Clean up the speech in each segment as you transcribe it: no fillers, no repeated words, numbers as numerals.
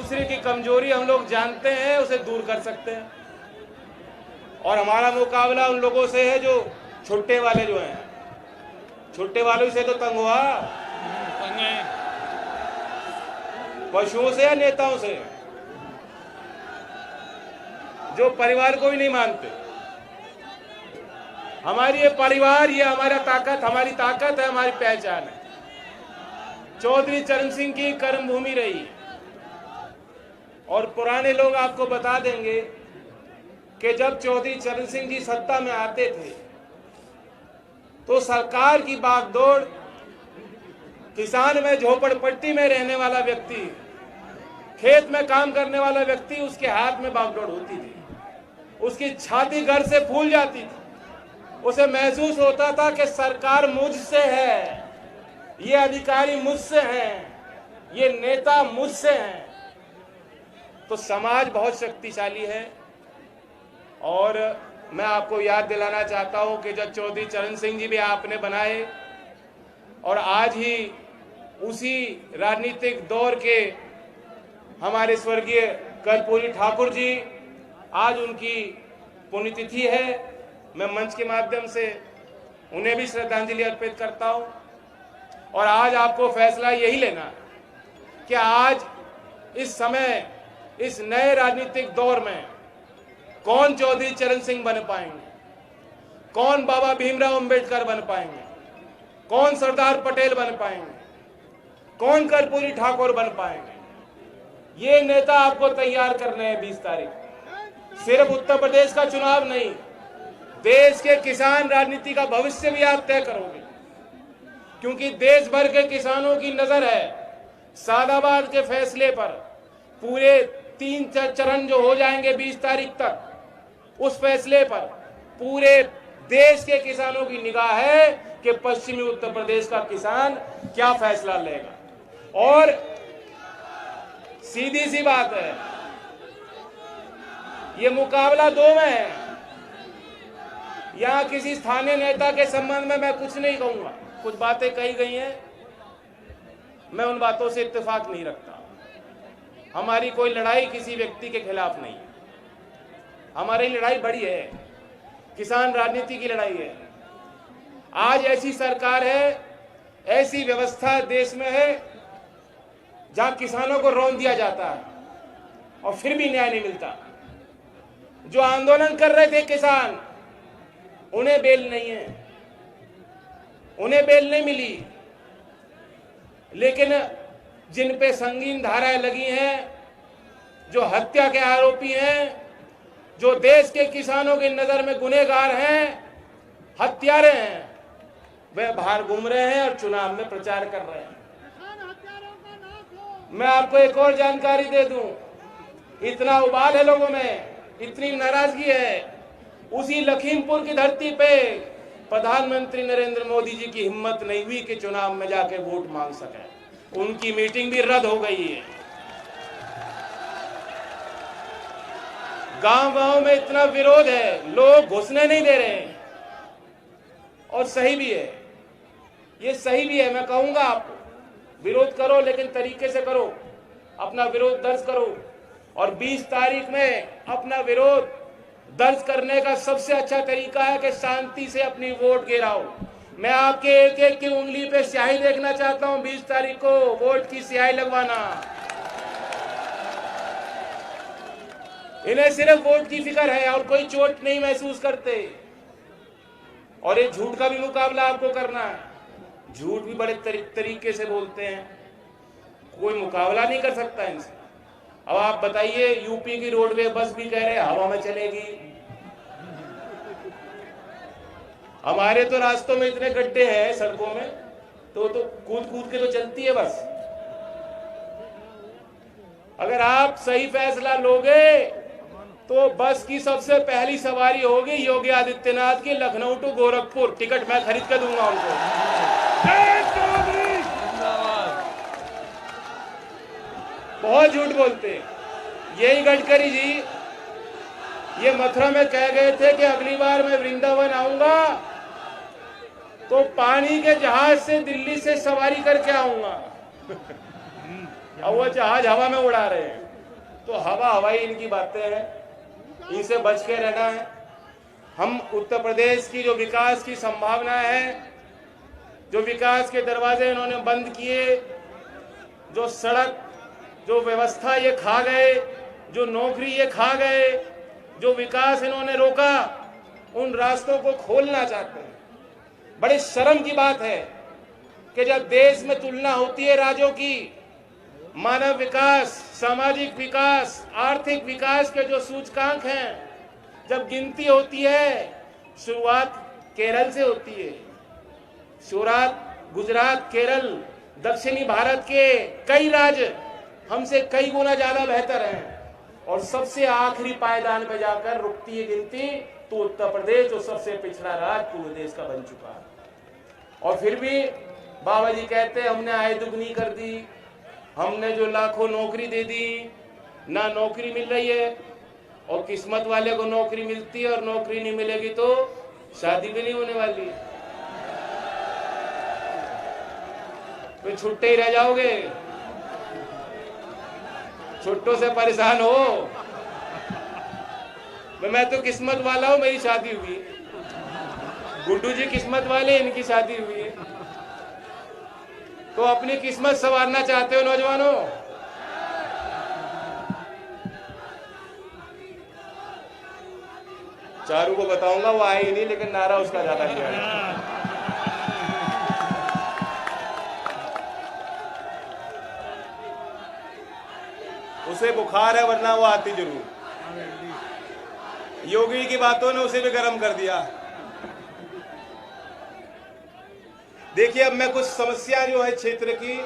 दूसरे की कमजोरी हम लोग जानते हैं, उसे दूर कर सकते हैं। और हमारा मुकाबला उन लोगों से है जो छुट्टे वाले जो हैं। छुट्टे वालों से तो तंग हुआ, पशुओं से या नेताओं से जो परिवार को भी नहीं मानते। हमारी ये परिवार, ये हमारा ताकत, हमारी ताकत है, हमारी पहचान है। चौधरी चरण सिंह की कर्मभूमि रही और पुराने लोग आपको बता देंगे कि जब चौधरी चरण सिंह जी सत्ता में आते थे तो सरकार की बागडोर, किसान में झोपड़पट्टी में रहने वाला व्यक्ति, खेत में काम करने वाला व्यक्ति, उसके हाथ में बागडोर होती थी, उसकी छाती गर्व से फूल जाती थी। उसे महसूस होता था कि सरकार मुझसे है, ये अधिकारी मुझसे हैं, ये नेता मुझसे हैं। तो समाज बहुत शक्तिशाली है। और मैं आपको याद दिलाना चाहता हूं कि जब चौधरी चरण सिंह जी भी आपने बनाए और आज ही उसी राजनीतिक दौर के हमारे स्वर्गीय कर्पूरी ठाकुर जी, आज उनकी पुण्यतिथि है। मैं मंच के माध्यम से उन्हें भी श्रद्धांजलि अर्पित करता हूं। और आज आपको फैसला यही लेना कि आज इस समय, इस नए राजनीतिक दौर में कौन चौधरी चरण सिंह बन पाएंगे, कौन बाबा भीमराव अंबेडकर बन पाएंगे, कौन सरदार पटेल बन पाएंगे, कौन कर्पूरी ठाकुर बन पाएंगे। ये नेता आपको तैयार करने हैं 20 तारीख। सिर्फ उत्तर प्रदेश का चुनाव नहीं, देश के किसान राजनीति का भविष्य भी आप तय करोगे, क्योंकि देश भर के किसानों की नजर है सादाबाद के फैसले पर। पूरे 3 चरण जो हो जाएंगे 20 तारीख तक, उस फैसले पर पूरे देश के किसानों की निगाह है कि पश्चिमी उत्तर प्रदेश का किसान क्या फैसला लेगा। और सीधी सी बात है, ये मुकाबला दो में है। यहां किसी स्थानीय नेता के संबंध में मैं कुछ नहीं कहूंगा, कुछ बातें कही गई हैं, मैं उन बातों से इत्तेफाक नहीं रखता। हमारी कोई लड़ाई किसी व्यक्ति के खिलाफ नहीं है, हमारी लड़ाई बड़ी है, किसान राजनीति की लड़ाई है। आज ऐसी सरकार है, ऐसी व्यवस्था देश में है जहां किसानों को रौंद दिया जाता है और फिर भी न्याय नहीं मिलता। जो आंदोलन कर रहे थे किसान, उन्हें बेल नहीं है, उन्हें बेल नहीं मिली। लेकिन जिन पे संगीन धाराएं लगी हैं, जो हत्या के आरोपी हैं, जो देश के किसानों की नजर में गुनहगार हैं, हत्यारे हैं, वे बाहर घूम रहे हैं और चुनाव में प्रचार कर रहे हैं। मैं आपको एक और जानकारी दे दूं, इतना उबाल है लोगों में, इतनी नाराजगी है, उसी लखीमपुर की धरती पे प्रधानमंत्री नरेंद्र मोदी जी की हिम्मत नहीं हुई कि चुनाव में जाके वोट मांग सके। उनकी मीटिंग भी रद्द हो गई है। गांव-गांव में इतना विरोध है, लोग घुसने नहीं दे रहे हैं। और सही भी है, ये सही भी है। मैं कहूंगा आपको, विरोध करो लेकिन तरीके से करो, अपना विरोध दर्ज करो। और 20 तारीख में अपना विरोध दर्ज करने का सबसे अच्छा तरीका है कि शांति से अपनी वोट गिराओ। मैं आपके एक एक की उंगली पे स्याही देखना चाहता हूं 20 तारीख को, वोट की स्याही लगवाना। इन्हें सिर्फ वोट की फिक्र है और कोई चोट नहीं महसूस करते। और ये झूठ का भी मुकाबला आपको करना है। झूठ भी बड़े तरीके से बोलते हैं, कोई मुकाबला नहीं कर सकता इनसे। अब आप बताइए, यूपी की रोडवे बस भी कह रहे हैं हवा में चलेगी। हमारे तो रास्तों में इतने गड्ढे हैं सड़कों में, तो कूद कूद के तो चलती है बस। अगर आप सही फैसला लोगे तो बस की सबसे पहली सवारी होगी योगी आदित्यनाथ की, लखनऊ टू गोरखपुर। टिकट मैं खरीद के दूंगा उनको। बहुत झूठ बोलते। यही गडकरी जी ये मथुरा में कह गए थे कि अगली बार मैं वृंदावन आऊंगा तो पानी के जहाज से दिल्ली से सवारी करके आऊंगा। अब वो जहाज हवा में उड़ा रहे हैं। तो हवा हवाई इनकी बातें हैं, इनसे बच के रहना है। हम उत्तर प्रदेश की जो विकास की संभावना है, जो विकास के दरवाजे इन्होंने बंद किए, जो सड़क, जो व्यवस्था ये खा गए, जो नौकरी ये खा गए, जो विकास इन्होंने रोका, उन रास्तों को खोलना चाहते हैं। बड़ी शर्म की बात है कि जब देश में तुलना होती है राज्यों की, मानव विकास, सामाजिक विकास, आर्थिक विकास के जो सूचकांक हैं, जब गिनती होती है, शुरुआत केरल से होती है। शुरुआत गुजरात, केरल, दक्षिणी भारत के कई राज्य हमसे कई गुना ज्यादा बेहतर हैं, और सबसे आखिरी पायदान पे जाकर रुकती है गिनती तो उत्तर प्रदेश जो सबसे पिछड़ा राज्य पूरे देश का बन चुका है। और फिर भी बाबा जी कहते हैं हमने आय दुगनी कर दी, हमने जो लाखों नौकरी दे दी, ना नौकरी मिल रही है, और किस्मत वाले को नौकरी मिलती है और नौकरी नहीं मिलेगी तो शादी भी नहीं होने वाली, फिर छुट्टे ही रह जाओगे। छुट्टों से परेशान हो, मैं तो किस्मत वाला हूं, मेरी शादी हुई। गुड्डू जी किस्मत वाले, इनकी शादी हुई है। तो अपनी किस्मत संवारना चाहते हो नौजवानों? चारू को बताऊंगा, वो आई नहीं, लेकिन नारा उसका ज्यादा किया है। उसे बुखार है, वरना वो आती जरूर। योगी की बातों ने उसे भी गर्म कर दिया। देखिए, अब मैं कुछ समस्या जो है क्षेत्र की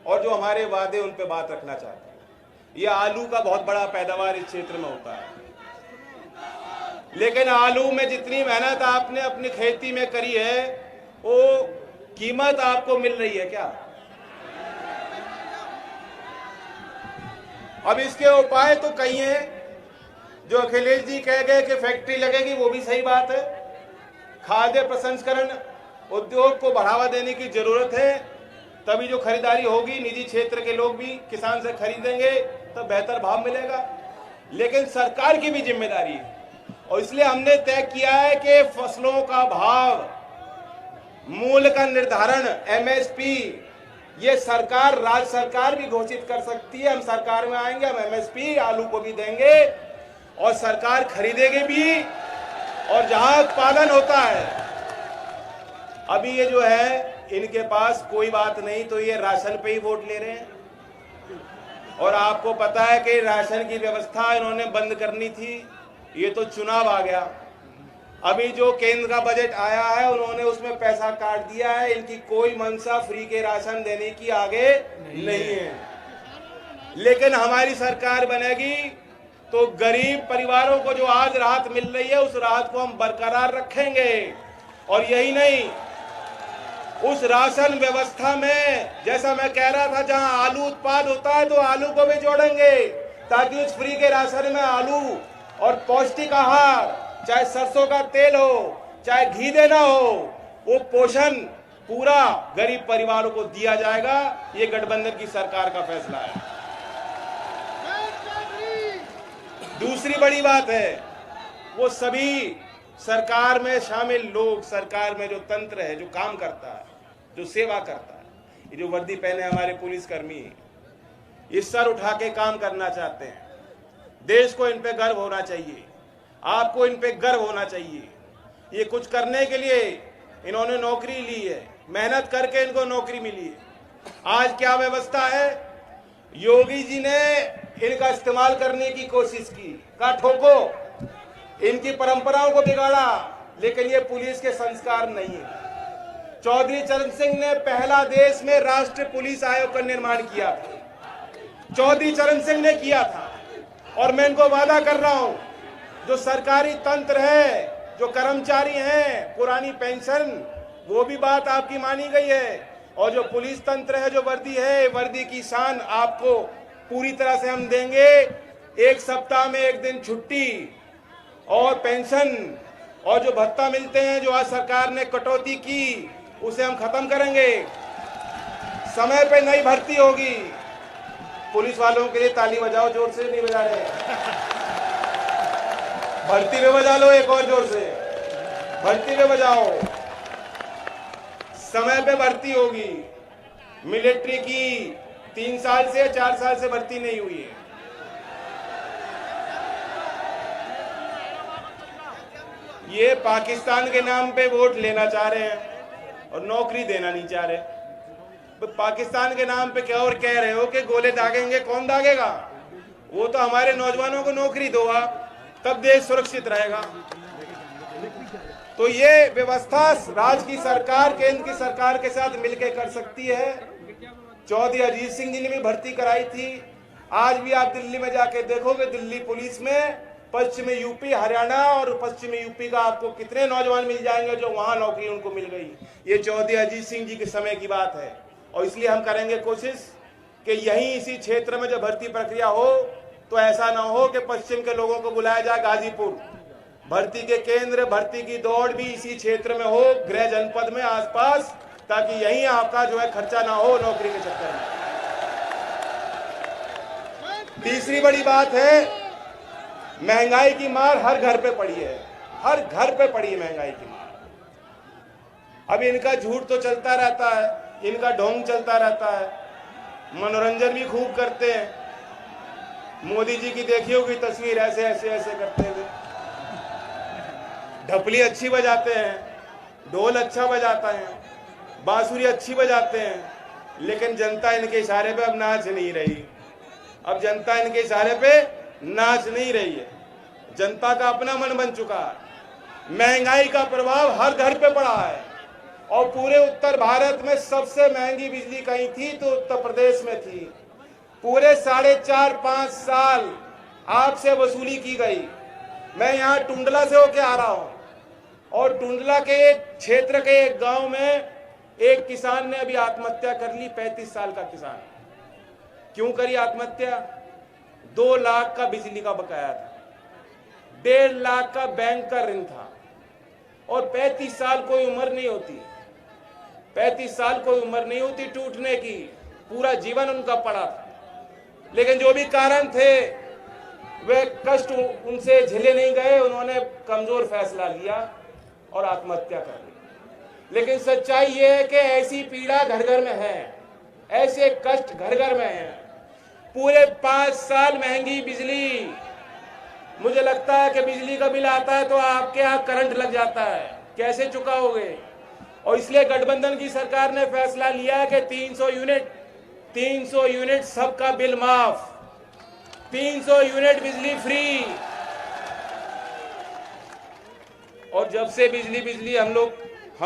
और जो हमारे वादे, उन पे बात रखना चाहता हूं। ये आलू का बहुत बड़ा पैदावार इस क्षेत्र में होता है, लेकिन आलू में जितनी मेहनत आपने अपनी खेती में करी है, वो कीमत आपको मिल रही है क्या? अब इसके उपाय तो कई हैं। जो अखिलेश जी कह गए कि फैक्ट्री लगेगी, वो भी सही बात है। खाद्य प्रसंस्करण उद्योग को बढ़ावा देने की जरूरत है, तभी जो खरीदारी होगी, निजी क्षेत्र के लोग भी किसान से खरीदेंगे, तब बेहतर भाव मिलेगा। लेकिन सरकार की भी जिम्मेदारी है, और इसलिए हमने तय किया है कि फसलों का भाव, मूल्य का निर्धारण, एमएसपी, ये सरकार, राज्य सरकार भी घोषित कर सकती है। हम सरकार में आएंगे, हम एमएसपी आलू को भी देंगे और सरकार खरीदेगी भी, और जहां उत्पादन होता है। अभी ये जो है, इनके पास कोई बात नहीं, तो ये राशन पे ही वोट ले रहे हैं। और आपको पता है कि राशन की व्यवस्था इन्होंने बंद करनी थी, ये तो चुनाव आ गया। अभी जो केंद्र का बजट आया है, उन्होंने उसमें पैसा काट दिया है। इनकी कोई मंशा फ्री के राशन देने की आगे नहीं है। लेकिन हमारी सरकार बनेगी तो गरीब परिवारों को जो आज राहत मिल रही है, उस राहत को हम बरकरार रखेंगे। और यही नहीं, उस राशन व्यवस्था में, जैसा मैं कह रहा था, जहां आलू उत्पाद होता है तो आलू को भी जोड़ेंगे, ताकि उस फ्री के राशन में आलू और पौष्टिक आहार, चाहे सरसों का तेल हो, चाहे घी देना हो, वो पोषण पूरा गरीब परिवारों को दिया जाएगा। ये गठबंधन की सरकार का फैसला है। दूसरी बड़ी बात है, वो सभी सरकार में शामिल लोग, सरकार में जो तंत्र है, जो काम करता है, जो सेवा करता है, ये जो वर्दी पहने हमारे पुलिसकर्मी, ये सर उठा के काम करना चाहते हैं। देश को इन पे गर्व होना चाहिए, आपको इन पे गर्व होना चाहिए। ये कुछ करने के लिए इन्होंने नौकरी ली है, मेहनत करके इनको नौकरी मिली है। आज क्या व्यवस्था है, योगी जी ने इनका इस्तेमाल करने की कोशिश की, कहा ठोको, इनकी परंपराओं को बिगाड़ा, लेकिन ये पुलिस के संस्कार नहीं है। चौधरी चरण सिंह ने पहला देश में राष्ट्रीय पुलिस आयोग का निर्माण किया था, चौधरी चरण सिंह ने किया था। और मैं इनको वादा कर रहा हूं, जो सरकारी तंत्र है, जो कर्मचारी हैं, पुरानी पेंशन, वो भी बात आपकी मानी गई है। और जो पुलिस तंत्र है, जो वर्दी है, वर्दी की शान आपको पूरी तरह से हम देंगे। एक सप्ताह में एक दिन छुट्टी और पेंशन और जो भत्ता मिलते हैं, जो आज सरकार ने कटौती की, उसे हम खत्म करेंगे। समय पे नई भर्ती होगी, पुलिस वालों के लिए ताली बजाओ, जोर से नहीं बजा रहे। भर्ती में बजा लो एक और जोर से, भर्ती में बजाओ। समय पे भर्ती होगी। मिलिट्री की 3 साल से 4 साल से भर्ती नहीं हुई है। ये पाकिस्तान के नाम पे वोट लेना चाह रहे हैं और नौकरी देना नहीं चाह रहे। तो पाकिस्तान के नाम पे क्या और कह रहे हो कि गोले दागेंगे, कौन दागेगा? वो तो हमारे नौजवानों को नौकरी दो आप, तब देश सुरक्षित रहेगा। तो ये व्यवस्था राज्य की सरकार केंद्र की सरकार के साथ मिलकर कर सकती है। चौधरी अजीत सिंह जी ने भी भर्ती कराई थी। आज भी आप दिल्ली में जाके देखोगे, दिल्ली पुलिस में पश्चिम यूपी, हरियाणा और पश्चिम यूपी का आपको कितने नौजवान मिल जाएंगे जो वहां नौकरी उनको मिल गई। ये चौधरी अजीत सिंह जी के समय की बात है। और इसलिए हम करेंगे कोशिश कि यहीं इसी क्षेत्र में जब भर्ती प्रक्रिया हो तो ऐसा ना हो कि पश्चिम के लोगों को बुलाया जाए गाजीपुर। भर्ती के केंद्र, भर्ती की दौड़ भी इसी क्षेत्र में हो, गृह जनपद में आसपास, ताकि यहीं आपका जो है खर्चा ना हो नौकरी के चक्कर में। तीसरी बड़ी बात है, महंगाई की मार हर घर पे पड़ी है, हर घर पे पड़ी है महंगाई की मार। अब इनका झूठ तो चलता रहता है, इनका ढोंग चलता रहता है, मनोरंजन भी खूब करते हैं। मोदी जी की देखी होगी तस्वीर, ऐसे ऐसे ऐसे करते हुए। ढपली अच्छी बजाते हैं, ढोल अच्छा बजाता है, बांसुरी अच्छी बजाते हैं, लेकिन जनता इनके इशारे पे अब नाच नहीं रही। अब जनता इनके इशारे पे नाच नहीं रही है। जनता का अपना मन बन चुका है। महंगाई का प्रभाव हर घर पे पड़ा है और पूरे उत्तर भारत में सबसे महंगी बिजली कहीं थी तो उत्तर प्रदेश में थी। पूरे 4.5-5 साल आपसे वसूली की गई। मैं यहाँ टुंडला से होके आ रहा हूँ और टुंडला के एक क्षेत्र के एक गांव में एक किसान ने अभी आत्महत्या कर ली। 35 साल का किसान। क्यों करी आत्महत्या? 2 लाख का बिजली का बकाया था, 1.5 लाख का बैंक का ऋण था और 35 साल कोई उम्र नहीं होती। 35 साल कोई उम्र नहीं होती टूटने की, पूरा जीवन उनका पड़ा था। लेकिन जो भी कारण थे वे कष्ट उनसे झेले नहीं गए, उन्होंने कमजोर फैसला लिया और आत्महत्या कर ली। लेकिन सच्चाई ये है कि ऐसी पीड़ा घर घर में है, ऐसे कष्ट घर घर में है। पूरे 5 साल महंगी बिजली। मुझे लगता है कि बिजली का बिल आता है तो आपके यहाँ करंट लग जाता है, कैसे चुकाओगे? और इसलिए गठबंधन की सरकार ने फैसला लिया है कि 300 यूनिट सबका बिल माफ, 300 यूनिट बिजली फ्री। और जब से बिजली हम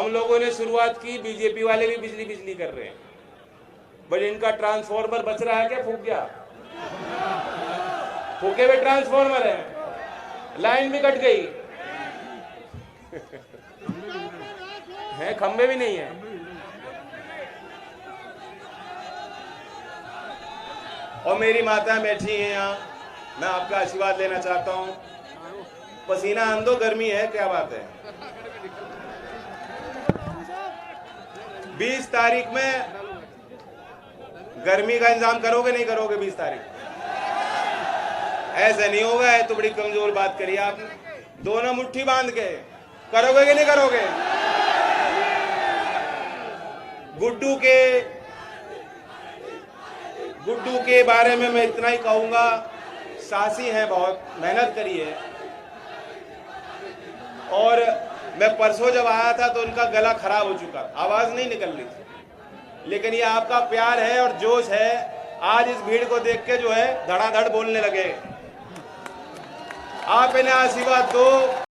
लोगों ने शुरुआत की, बीजेपी वाले भी बिजली कर रहे हैं। बट इनका ट्रांसफॉर्मर बच रहा है क्या? फूक गया? फूके हुए ट्रांसफॉर्मर है, लाइन भी कट गई है, खंबे भी नहीं है। और मेरी माता बैठी है यहाँ, मैं आपका आशीर्वाद लेना चाहता हूँ। पसीना आंदो, गर्मी है, क्या बात है। 20 तारीख में गर्मी का इंतजाम करोगे नहीं करोगे? 20 तारीख ऐसे नहीं होगा। है तो बड़ी कमजोर बात करी आपने। दोनों मुट्ठी बांध के करोगे कि नहीं करोगे? गुड्डू के बारे में मैं इतना ही कहूंगा, साहसी हैं, बहुत मेहनत करी है। और मैं परसों जब आया था तो उनका गला खराब हो चुका, आवाज नहीं निकल रही थी। लेकिन ये आपका प्यार है और जोश है, आज इस भीड़ को देख के जो है धड़ाधड़ बोलने लगे। आप इन्हें आशीर्वाद दो।